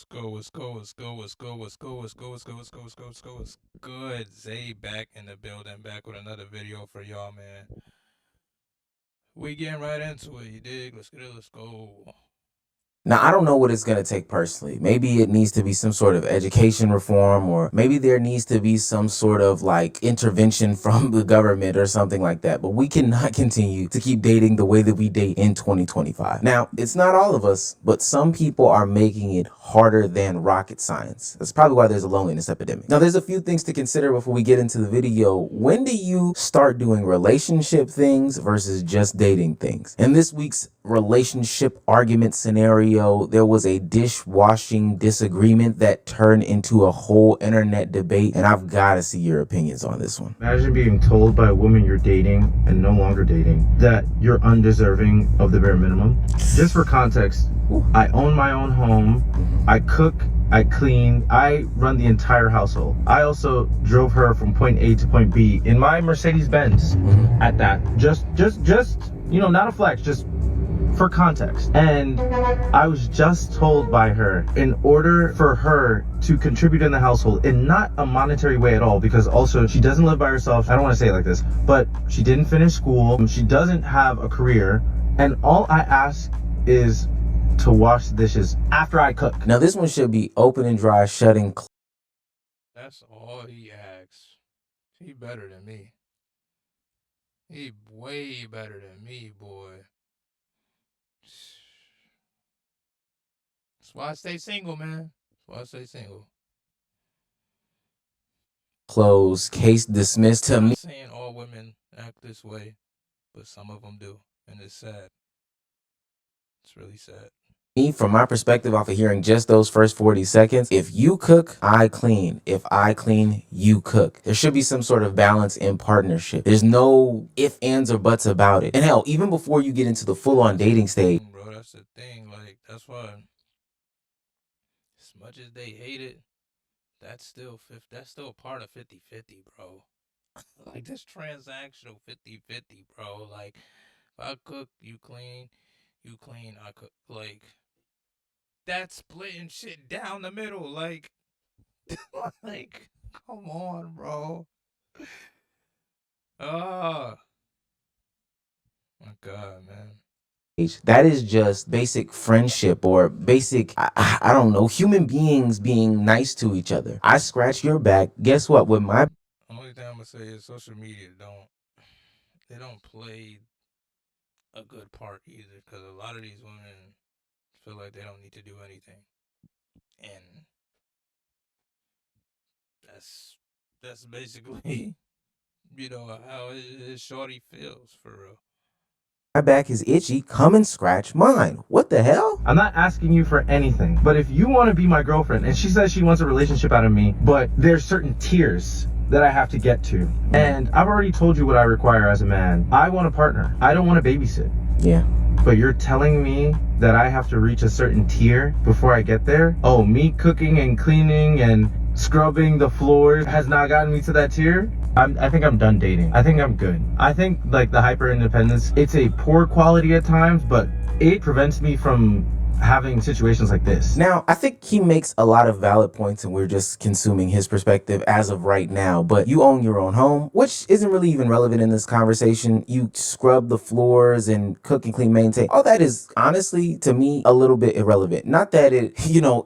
Let's go, let's go, let's go, let's go, let's go, let's go, let's go, let's go, let's go, let's good. Zay back in the building, back with another video for y'all, man. We getting right into it, you dig? Let's get it, let's go. Now, I don't know what it's going to take personally. Maybe it needs to be some sort of education reform, or maybe there needs to be some sort of like intervention from the government or something like that. But we cannot continue to keep dating the way that we date in 2025. Now, it's not all of us, but some people are making it harder than rocket science. That's probably why there's a loneliness epidemic. Now, there's a few things to consider before we get into the video. When do you start doing relationship things versus just dating things? In this week's relationship argument scenario, there was a dishwashing disagreement that turned into a whole internet debate, and I've got to see your opinions on this one. Imagine being told by a woman you're dating and no longer dating that you're undeserving of the bare minimum. Just for context, I own my own home, I cook, I clean, I run the entire household. I also drove her from point A to point B in my Mercedes Benz at that. Just, you know, not a flex, just for context. And I was just told by her, in order for her to contribute in the household in not a monetary way at all, because also she doesn't live by herself. I don't want to say it like this, but she didn't finish school. She doesn't have a career. And all I ask is to wash the dishes after I cook. Now, this one should be open and dry, shutting. That's all he asks. He better than me. He way better than me, boy. That's why I stay single, man. That's why I stay single. Close, case dismissed. To I'm me, not saying all women act this way, but some of them do, and it's sad. It's really sad. from my perspective, off of hearing just those first 40 seconds, if you cook, I clean. If I clean, you cook. There should be some sort of balance in partnership. There's no ifs, ands, or buts about it. And hell, even before you get into the full-on dating stage, Bro, that's the thing. Like, that's why, as much as they hate it, that's still part of 50-50, bro. Like, this transactional 50-50, bro. Like, if I cook, you clean, I cook. Like, that's splitting shit down the middle. Like, like, come on, bro. Oh, my God, man. that is just basic friendship or basic, I don't know, human beings being nice to each other. I scratch your back. Guess what? With my Only thing I'm gonna say is social media don't play a good part either, because a lot of these women feel like they don't need to do anything, and that's basically you know how shorty feels for real. back is itchy, come and scratch mine. What the hell? I'm not asking you for anything, but if you want to be my girlfriend, and she says she wants a relationship out of me, but there's certain tiers that I have to get to, and I've already told you what I require as a man. I want a partner. I don't want to babysit. Yeah. But you're telling me that I have to reach a certain tier before I get there? Oh, me cooking and cleaning and scrubbing the floors has not gotten me to that tier? I think I'm done dating. I think I'm good. I think like the hyper independence, it's a poor quality at times, but it prevents me from having situations like this. Now, I think he makes a lot of valid points and we're just consuming his perspective as of right now, but you own your own home, which isn't really even relevant in this conversation. You scrub the floors and cook and clean, maintain. All that is honestly, to me, a little bit irrelevant. Not that it,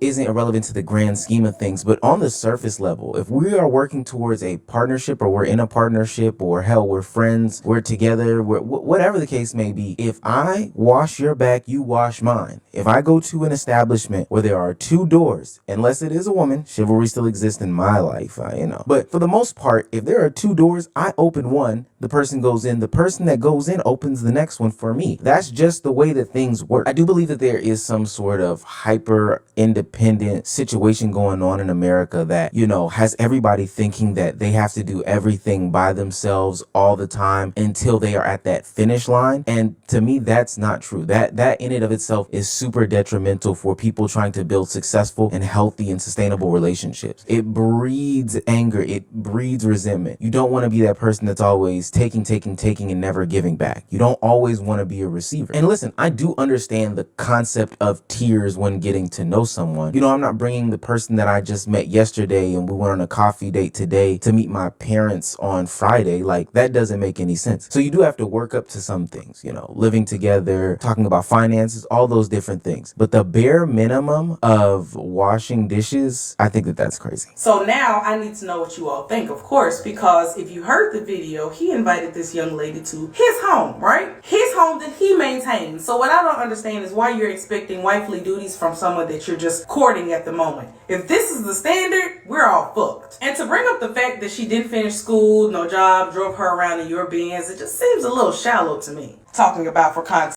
isn't irrelevant to the grand scheme of things, but on the surface level, if we are working towards a partnership or we're in a partnership or hell, we're friends, we're together, whatever the case may be, if I wash your back, you wash mine. If I go to an establishment where there are two doors, unless it is a woman, chivalry still exists in my life, But for the most part, if there are two doors, I open one, the person goes in, the person that goes in opens the next one for me. That's just the way that things work. I do believe that there is some sort of hyper independent situation going on in America that, has everybody thinking that they have to do everything by themselves all the time until they are at that finish line. And to me, that's not true. That in and of itself is super super detrimental for people trying to build successful and healthy and sustainable relationships. It breeds anger. It breeds resentment. You don't want to be that person that's always taking, and never giving back. You don't always want to be a receiver. And listen, I do understand the concept of tears when getting to know someone. You know, I'm not bringing the person that I just met yesterday and we went on a coffee date today to meet my parents on Friday. Like, that doesn't make any sense. So you do have to work up to some things, you know, living together, talking about finances, all those different things. But the bare minimum of washing dishes, I think that that's crazy. So now I need to know what you all think, of course, because if you heard the video, he invited this young lady to his home, right? His home that he maintains. So what I don't understand is why you're expecting wifely duties from someone that you're just courting at the moment. If this is the standard, we're all fucked. And to bring up the fact that she didn't finish school, no job, drove her around in your Benz, it just seems a little shallow to me. Talking about for context.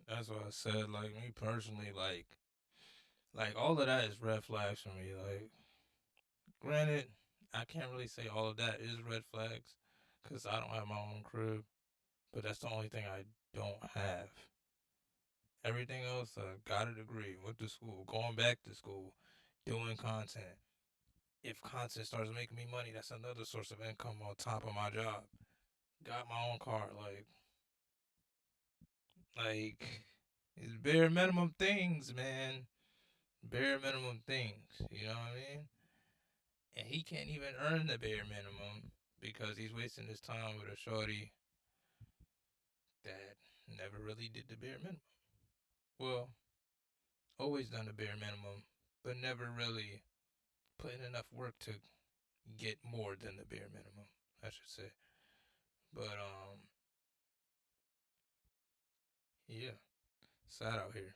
That's what I said. Like, me personally, like all of that is red flags for me. Like, granted, I can't really say all of that is red flags because I don't have my own crib, but that's the only thing I don't have. Everything else, got a degree, went to school, going back to school, doing content. If content starts making me money, that's another source of income on top of my job. Got my own car, like it's bare minimum things, man. Bare minimum things, you know what I mean? And he can't even earn the bare minimum because he's wasting his time with a shorty that never really did the bare minimum. Well, always done the bare minimum, but never really put in enough work to get more than the bare minimum, I should say. But yeah, sad out here.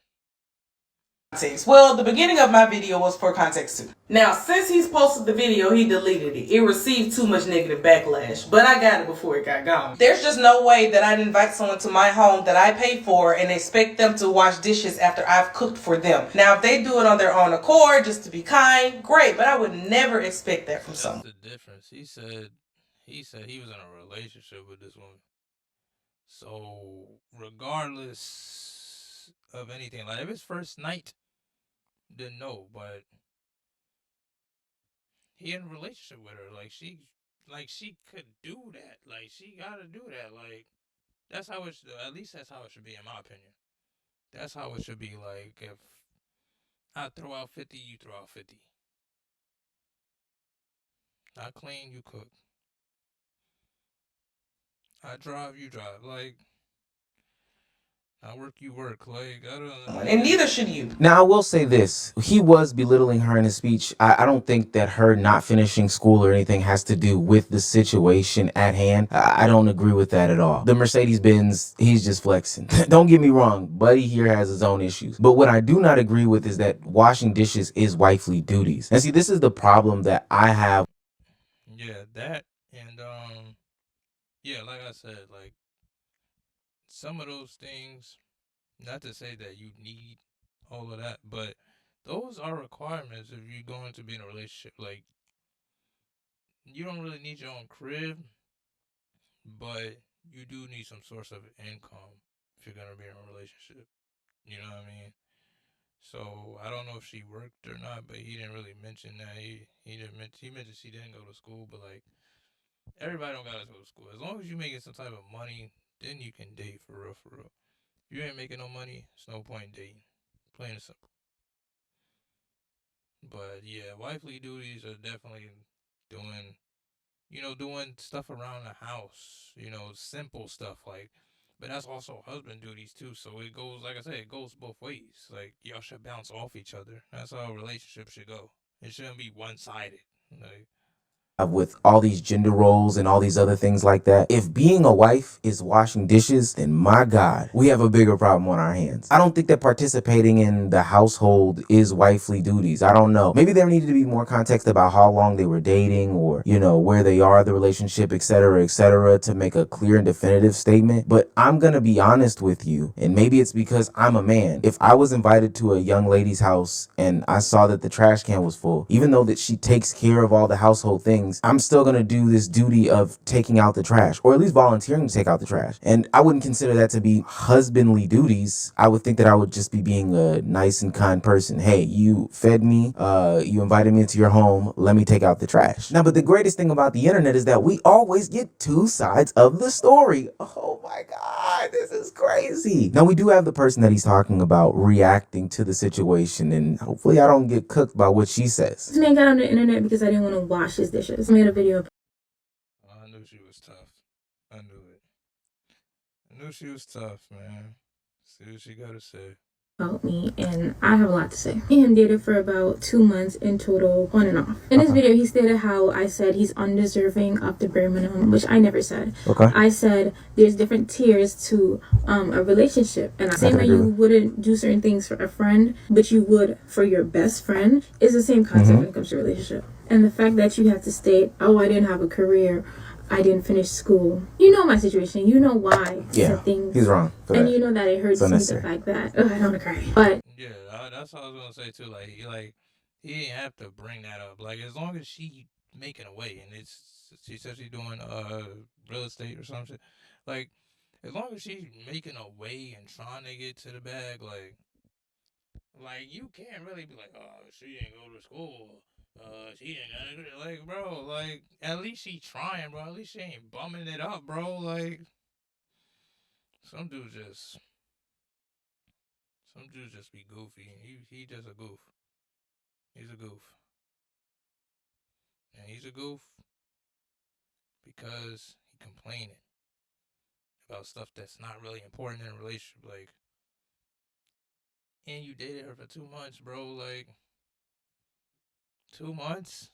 Well, the beginning of my video was for context too. Now, since he's posted the video, he deleted it. It received too much negative backlash, but I got it before it got gone. There's just no way that I'd invite someone to my home that I pay for and expect them to wash dishes after I've cooked for them. Now, if they do it on their own accord, just to be kind, great, but I would never expect that from someone. That's the difference. He said he was in a relationship with this woman. So regardless of anything, like if it's first night, then no. But he in a relationship with her. Like she could do that. Like she gotta do that. Like that's how it. At least that's how it should be, in my opinion. That's how it should be. Like if I throw out 50, you throw out 50. I clean, you cook. I drive, you drive. Like I work, you work. Like I don't. And neither should you. Now, I will say this. He was belittling her in his speech. I don't think that her not finishing school or anything has to do with the situation at hand. I don't agree with that at all. The Mercedes-Benz, he's just flexing. Don't get me wrong. Buddy here has his own issues. But what I do not agree with is that washing dishes is wifely duties. And see, this is the problem that I have. Yeah, that and yeah, like I said, like some of those things, not to say that you need all of that, but those are requirements if you're going to be in a relationship. Like, you don't really need your own crib, but you do need some source of income if you're going to be in a relationship. You know what I mean? So, I don't know if she worked or not, but he didn't really mention that. He mentioned she didn't go to school, but like, everybody don't gotta go to school. As long as you making some type of money, then you can date for real, for real. If you ain't making no money, it's no point in dating. Plain and simple. But yeah, wifely duties are definitely doing, doing stuff around the house. Simple stuff like. But that's also husband duties too. So it goes, like I said, it goes both ways. Like y'all should bounce off each other. That's how a relationship should go. It shouldn't be one sided. Like. With all these gender roles and all these other things like that. If being a wife is washing dishes, then my God, we have a bigger problem on our hands. I don't think that participating in the household is wifely duties. I don't know. Maybe there needed to be more context about how long they were dating or, where they are, the relationship, etc., to make a clear and definitive statement. But I'm going to be honest with you, and maybe it's because I'm a man. If I was invited to a young lady's house and I saw that the trash can was full, even though that she takes care of all the household things, things, I'm still going to do this duty of taking out the trash, or at least volunteering to take out the trash. And I wouldn't consider that to be husbandly duties. I would think that I would just be being a nice and kind person. Hey, you fed me, you invited me into your home, let me take out the trash. Now, but the greatest thing about the internet is that we always get two sides of the story. Oh my God, this is crazy. Now, we do have the person that he's talking about reacting to the situation, and hopefully I don't get cooked by what she says. This man got on the internet because I didn't want to wash his dishes. I made a video. I knew she was tough. I knew it. I knew she was tough, man. See what she got to say About me, and I have a lot to say. Me and him dated for about 2 months in total, on and off. In this video, he stated how I said he's undeserving of the bare minimum, which I never said. Okay. I said there's different tiers to a relationship, and the same way you wouldn't do certain things for a friend, but you would for your best friend, is the same concept when it comes to a relationship. And the fact that you have to state, oh, I didn't have a career, I didn't finish school. You know my situation. You know why. Yeah, things, he's wrong. And you know that it hurts me the fact that, oh, I don't want to cry. But yeah, that's what I was gonna say too. Like he didn't have to bring that up. Like, as long as she making a way, and she said she's doing real estate or something. Like, as long as she's making a way and trying to get to the bag, like you can't really be like, oh, she didn't go to school. She didn't, like, bro, like, at least she trying, bro. At least she ain't bumming it up, bro. Like, some dudes just be goofy. He just a goof. He's a goof. And he's a goof because he complaining about stuff that's not really important in a relationship. Like, and you dated her for 2 months, bro. Like, 2 months?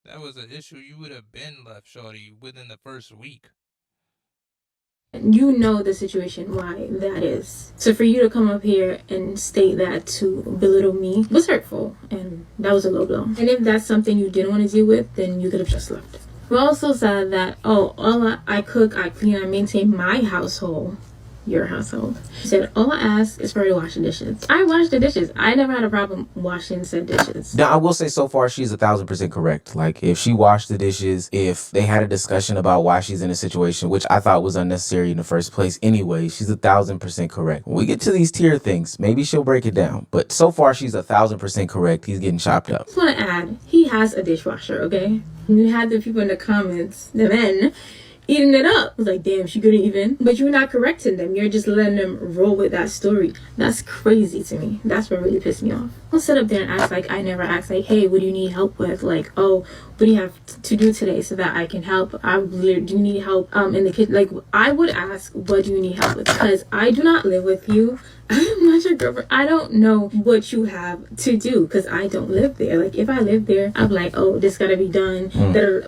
That was an issue. You would have been left, shorty, within the first week. you know the situation why that is. So for you to come up here and state that to belittle me was hurtful, and that was a low blow. And if that's something you didn't want to deal with, then you could have just left. We also said that, oh, all I cook, I clean, I maintain my household. Your household. He said, all I ask is for her to wash the dishes. I wash the dishes. I never had a problem washing said dishes. Now, I will say so far, she's 1,000% correct. Like, if she washed the dishes, if they had a discussion about why she's in a situation, which I thought was unnecessary in the first place anyway, she's 1,000% correct. When we get to these tier things, maybe she'll break it down. But so far, she's 1,000% correct. He's getting chopped up. I just want to add, he has a dishwasher, okay? You had the people in the comments, the men, eating it up. I was like, damn, she couldn't even. But you're not correcting them. You're just letting them roll with that story. That's crazy to me. That's what really pissed me off. I'll sit up there and ask, like, I never asked, like, hey, what do you need help with? Like, oh, what do you have to do today so that I can help? Do you need help in the kitchen? Like, I would ask, what do you need help with? Because I do not live with you. I'm not your girlfriend. I don't know what you have to do because I don't live there. Like, if I lived there, I'm like, oh, this gotta be done.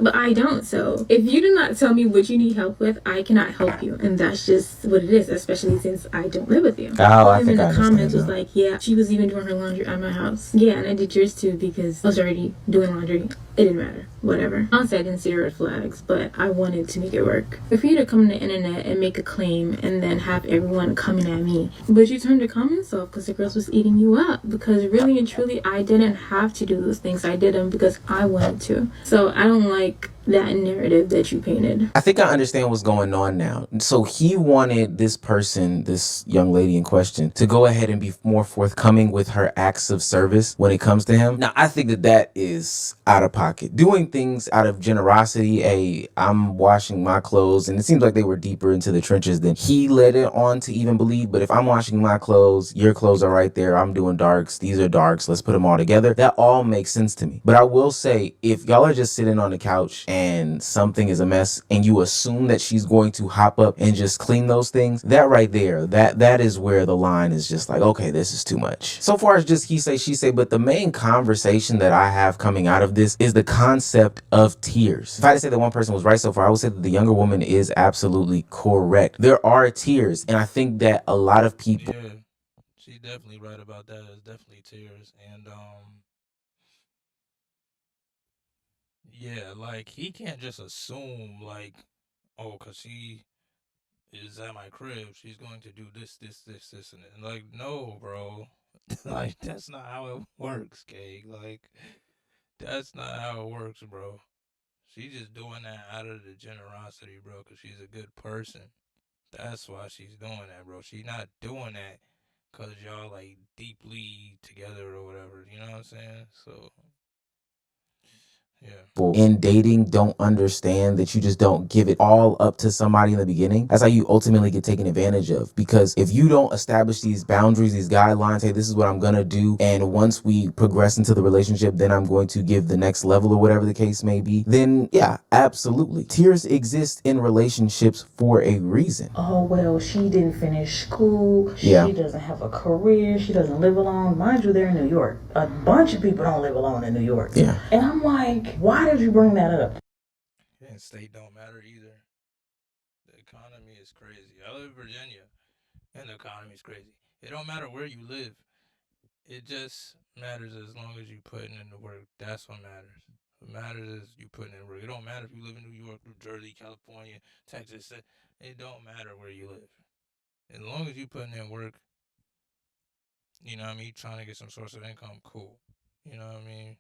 But I don't. So if you do not tell me what you need help with, I cannot help you. And that's just what it is, especially since I don't live with you. Oh, I think in I the comments was now. like, yeah, she was even doing her laundry at my house. Yeah, and I did yours too because I was already doing laundry. It didn't matter. Whatever. Honestly, I didn't see red flags, but I wanted to make it work. For you to come on the internet and make a claim and then have everyone coming at me, but you turned the comments off because the girls was eating you up. Because really and truly, I didn't have to do those things. I did them because I wanted to. So I don't like that narrative that you painted. I think I understand what's going on now. So he wanted this person, this young lady in question, to go ahead and be more forthcoming with her acts of service when it comes to him. Now, I think that is out of pocket. Doing things out of generosity, hey, I'm washing my clothes, and it seems like they were deeper into the trenches than he led it on to even believe. But if I'm washing my clothes, your clothes are right there, I'm doing darks, these are darks, let's put them all together. That all makes sense to me. But I will say, if y'all are just sitting on the couch and something is a mess and you assume that she's going to hop up and just clean those things, that right there, that is where the line is just like, okay, this is too much. So far as just he say, she say, but the main conversation that I have coming out of this is the concept of tiers. If I had to say that one person was right so far, I would say that the younger woman is absolutely correct. There are tiers, and I think that a lot of people... Yeah, she's definitely right about that. There's definitely tiers. And, yeah, like, he can't just assume, like, oh, because she is at my crib, she's going to do this, and like, no, bro. Like, that's not how it works, Kay. Like, That's not how it works, bro. She's just doing that out of the generosity, bro, because she's a good person. That's why she's doing that, bro. She's not doing that because y'all, like, deeply together or whatever. You know what I'm saying? So, yeah. In dating don't understand that you just don't give it all up to somebody in the beginning, that's how you ultimately get taken advantage of. Because if you don't establish these boundaries, these guidelines, hey, this is what I'm gonna do, and once we progress into the relationship, then I'm going to give the next level or whatever the case may be, then yeah, absolutely. Tiers exist in relationships for a reason. Oh, well, she didn't finish school. Yeah. She doesn't have a career. She doesn't live alone. Mind you, they're in New York. A bunch of people don't live alone in New York. Yeah. And I'm like, why did you bring that up? And state don't matter either. The economy is crazy. I live in Virginia, and the economy is crazy. It don't matter where you live. It just matters as long as you putting in the work. That's what matters. What matters is you putting in work. It don't matter if you live in New York, New Jersey, California, Texas. It don't matter where you live. As long as you putting in work, you know what I mean, trying to get some source of income, cool. You know what I mean?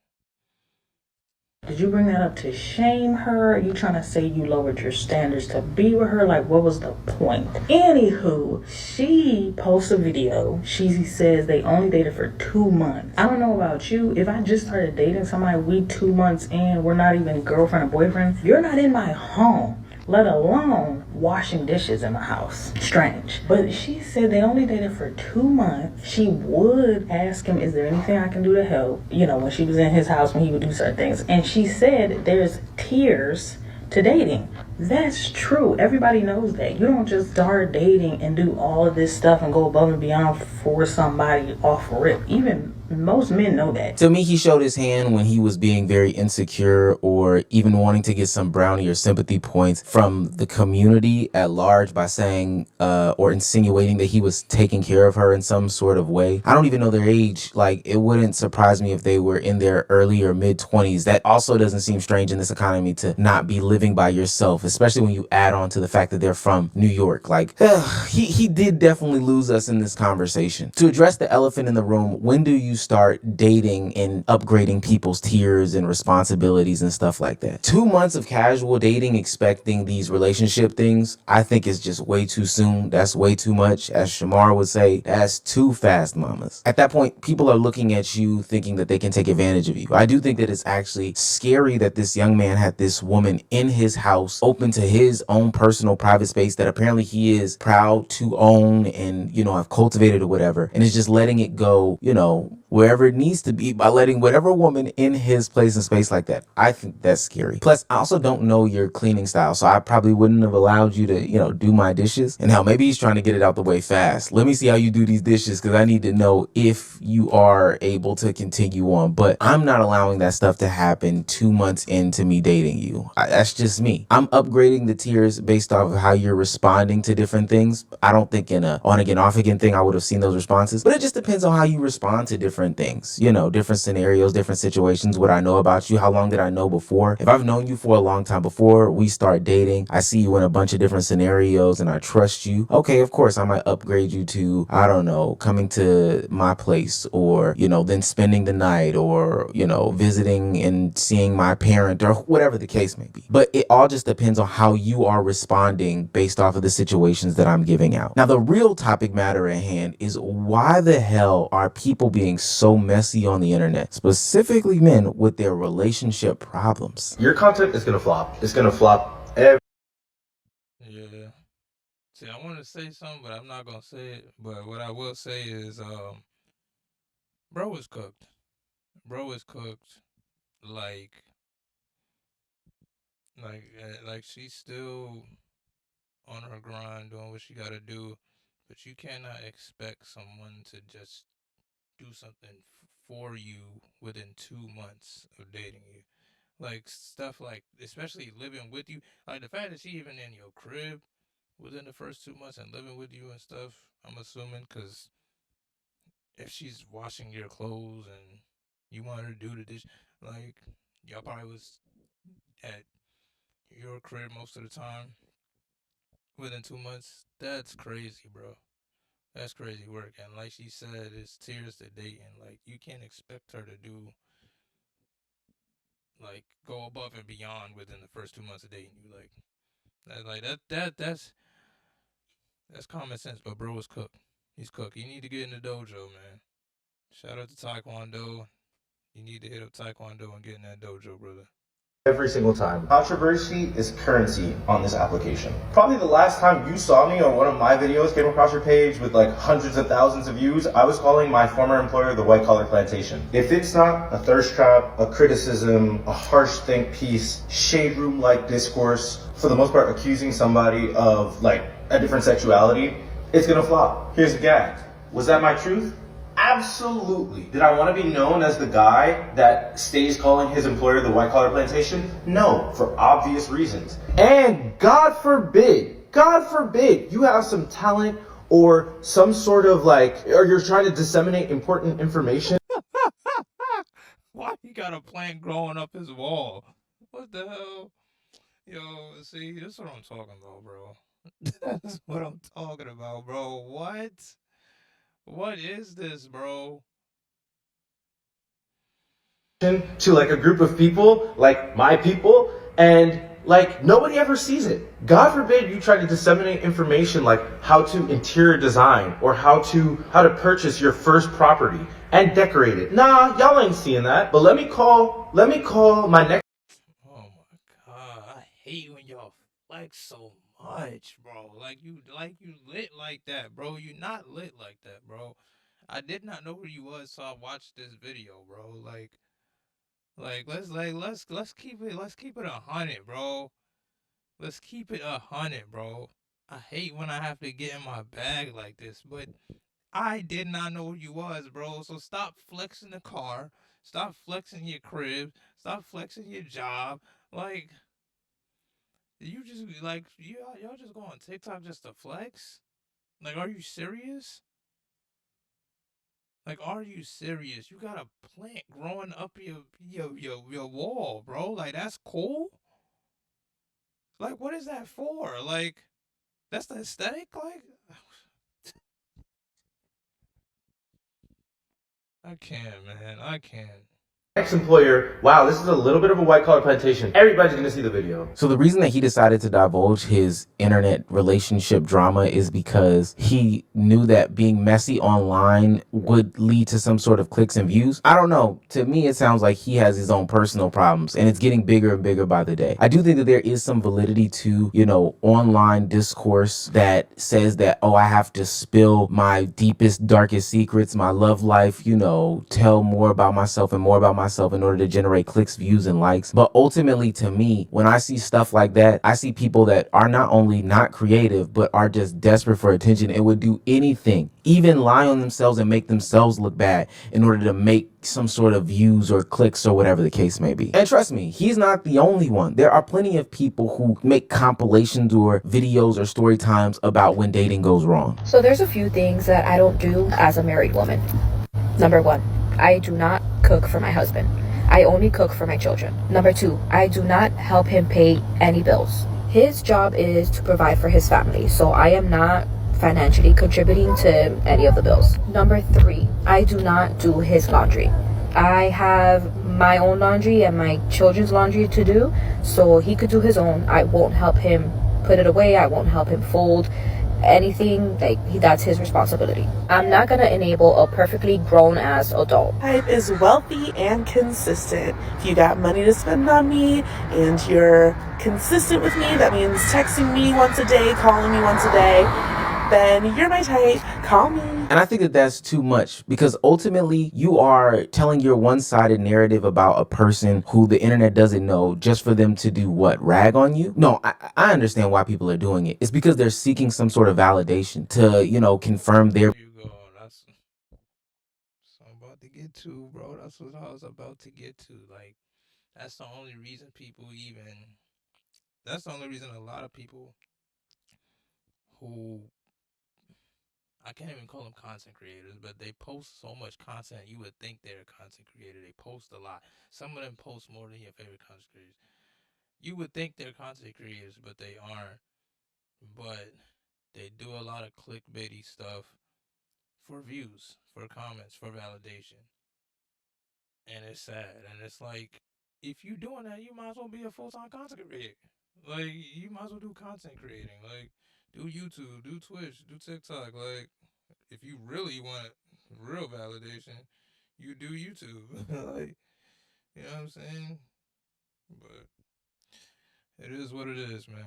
Did you bring that up to shame her? Are you trying to say you lowered your standards to be with her? Like, what was the point? Anywho, she posts a video. She says they only dated for 2 months. I don't know about you. If I just started dating somebody, we 2 months in, we're not even girlfriend or boyfriend. You're not in my home, let alone washing dishes in the house. Strange. But she said they only dated for 2 months. She would ask him, is there anything I can do to help? You know, when she was in his house, when he would do certain things. And she said there's tiers to dating. That's true. Everybody knows that. You don't just start dating and do all of this stuff and go above and beyond for somebody off rip. Even most men know that. To me, he showed his hand when he was being very insecure or even wanting to get some brownie or sympathy points from the community at large by saying or insinuating that he was taking care of her in some sort of way. I don't even know their age. Like, it wouldn't surprise me if they were in their early or mid 20s. That also doesn't seem strange in this economy to not be living by yourself, especially when you add on to the fact that they're from New York. Like, he did definitely lose us in this conversation. To address the elephant in the room, when do you start dating and upgrading people's tiers and responsibilities and stuff like that? 2 months of casual dating expecting these relationship things, I think is just way too soon. That's way too much. As Shamar would say, that's too fast, mamas. At that point, people are looking at you thinking that they can take advantage of you. I do think that it's actually scary that this young man had this woman in his house, open to his own personal private space that apparently he is proud to own and, you know, have cultivated or whatever, and is just letting it go, you know, wherever it needs to be by letting whatever woman in his place and space like that. I think that's scary. Plus, I also don't know your cleaning style, so I probably wouldn't have allowed you to, you know, do my dishes. And hell, maybe he's trying to get it out the way fast. Let me see how you do these dishes because I need to know if you are able to continue on. But I'm not allowing that stuff to happen 2 months into me dating you. That's just me. I'm upgrading the tiers based off of how you're responding to different things. I don't think in a on again, off again thing I would have seen those responses, but it just depends on how you respond to different things, you know, different scenarios, different situations, what I know about you, how long did I know before. If I've known you for a long time before we start dating, I see you in a bunch of different scenarios and I trust you, okay, of course I might upgrade you to, I don't know, coming to my place or, you know, then spending the night or, you know, visiting and seeing my parent or whatever the case may be. But it all just depends on how you are responding based off of the situations that I'm giving out. Now, the real topic matter at hand is why the hell are people being so messy on the internet, specifically men with their relationship problems? Your content is gonna flop. It's gonna flop Yeah. See, I want to say something, but I'm not gonna say it. But what I will say is, bro is cooked. Bro is cooked. Like, like she's still on her grind, doing what she gotta do. But you cannot expect someone to just do something for you within 2 months of dating you. Like stuff like, especially living with you. Like the fact that she even in your crib within the first 2 months and living with you and stuff. I'm assuming because if she's washing your clothes and you want her to do the dish, like y'all probably was at your crib most of the time within 2 months. That's crazy, bro. That's crazy work. And like she said, it's tears to dating. Like you can't expect her to do like go above and beyond within the first 2 months of dating you. That's common sense. But bro is cooked. He's cooked. You need to get in the dojo, man. Shout out to Taekwondo. You need to hit up Taekwondo and get in that dojo, brother. Every single time. Controversy is currency on this application. Probably the last time you saw me on one of my videos came across your page with like hundreds of thousands of views, I was calling my former employer the white collar plantation. If it's not a thirst trap, a criticism, a harsh think piece, shade room like discourse, for the most part accusing somebody of like a different sexuality, it's gonna flop. Here's the gag. Was that my truth? Absolutely. Did I want to be known as the guy that stays calling his employer the white collar plantation? No, for obvious reasons. And God forbid you have some talent or some sort of like, or you're trying to disseminate important information. Why he got a plant growing up his wall? What the hell? Yo, see, this is what I'm talking about, bro. That's what I'm talking about, bro. What? What is this, bro? To like a group of people, like my people, and like nobody ever sees it. God forbid you try to disseminate information like how to interior design or how to purchase your first property and decorate it. Nah, y'all ain't seeing that. But let me call my next. Oh my god, I hate when y'all flex so much, bro. Like you lit like that, bro. You not lit like that, bro. I did not know who you was, so I watched this video, bro. Let's keep it 100, bro. Let's keep it 100, bro. I hate when I have to get in my bag like this, but I did not know who you was, bro. So stop flexing the car. Stop flexing your crib. Stop flexing your job. Like, you just like y'all just go on TikTok just to flex? Like, are you serious? Like, are you serious? You got a plant growing up your wall, bro. Like, that's cool. Like, what is that for? Like, that's the aesthetic. Like, I can't, man. I can't. Ex-employer, wow, this is a little bit of a white collar plantation. Everybody's gonna see the video. So the reason that he decided to divulge his internet relationship drama is because he knew that being messy online would lead to some sort of clicks and views. I don't know. To me, it sounds like he has his own personal problems, and it's getting bigger and bigger by the day. I do think that there is some validity to, online discourse that says that, oh, I have to spill my deepest, darkest secrets, my love life, tell more about myself and more about myself in order to generate clicks, views, and likes. But ultimately, to me, when I see stuff like that, I see people that are not only not creative, but are just desperate for attention and would do anything, even lie on themselves and make themselves look bad in order to make some sort of views or clicks or whatever the case may be. And trust me, he's not the only one. There are plenty of people who make compilations or videos or story times about when dating goes wrong. So there's a few things that I don't do as a married woman. Number one, I do not cook for my husband. I only cook for my children. Number two, I do not help him pay any bills. His job is to provide for his family, so I am not financially contributing to any of the bills. Number three, I do not do his laundry. I have my own laundry and my children's laundry to do, so he could do his own. I won't help him put it away. I won't help him fold anything. That's his responsibility. I'm not gonna enable a perfectly grown ass adult. Type is wealthy and consistent. If you got money to spend on me and you're consistent with me, that means texting me once a day, calling me once a day, then you're my type. Call me. And I think that that's too much, because ultimately you are telling your one-sided narrative about a person who the internet doesn't know just for them to do what? Rag on you? No, I understand why people are doing it. It's because they're seeking some sort of validation to, confirm their... There you go. That's what I'm about to get to, bro. That's what I was about to get to. Like, that's the only reason people even. That's the only reason a lot of people who I can't even call them content creators, but they post so much content you would think they're a content creator. They post a lot. Some of them post more than your favorite content creators. You would think they're content creators, but they aren't. But they do a lot of clickbaity stuff for views, for comments, for validation. And it's sad. And it's like, if you doing that, you might as well be a full-time content creator. Like, you might as well do content creating. Like, do YouTube, do Twitch, do TikTok. Like, if you really want real validation, you do YouTube. Like, you know what I'm saying? But it is what it is, man.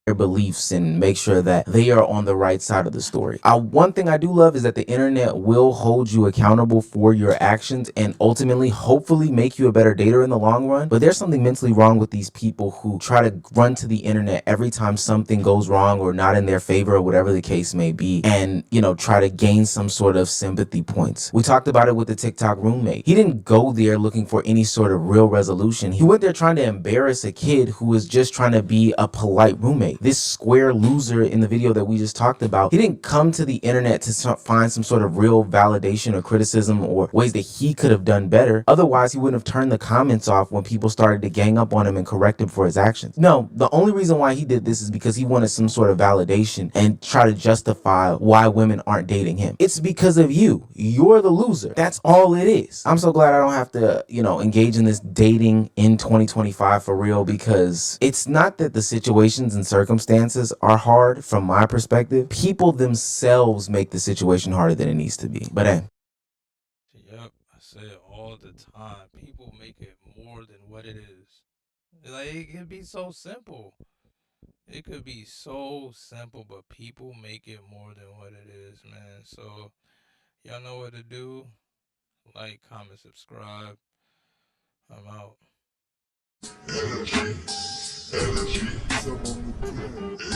Their beliefs and make sure that they are on the right side of the story. One thing I do love is that the internet will hold you accountable for your actions and ultimately, hopefully, make you a better dater in the long run. But there's something mentally wrong with these people who try to run to the internet every time something goes wrong or not in their favor or whatever the case may be, and, you know, try to gain some sort of sympathy points. We talked about it with the TikTok roommate. He didn't go there looking for any sort of real resolution. He went there trying to embarrass a kid who was just trying to be a polite roommate. This square loser in the video that we just talked about, he didn't come to the internet to find some sort of real validation or criticism or ways that he could have done better. Otherwise, he wouldn't have turned the comments off when people started to gang up on him and correct him for his actions. No, the only reason why he did this is because he wanted some sort of validation and try to justify why women aren't dating him. It's because of you. You're the loser. That's all it is. I'm so glad I don't have to, you know, engage in this dating in 2025 for real, because it's not that the situations and circumstances are hard from my perspective. People themselves make the situation harder than it needs to be. But hey. Yep, I say it all the time. People make it more than what it is. Like, it could be so simple. It could be so simple, but people make it more than what it is, man. So, y'all know what to do. Like, comment, subscribe.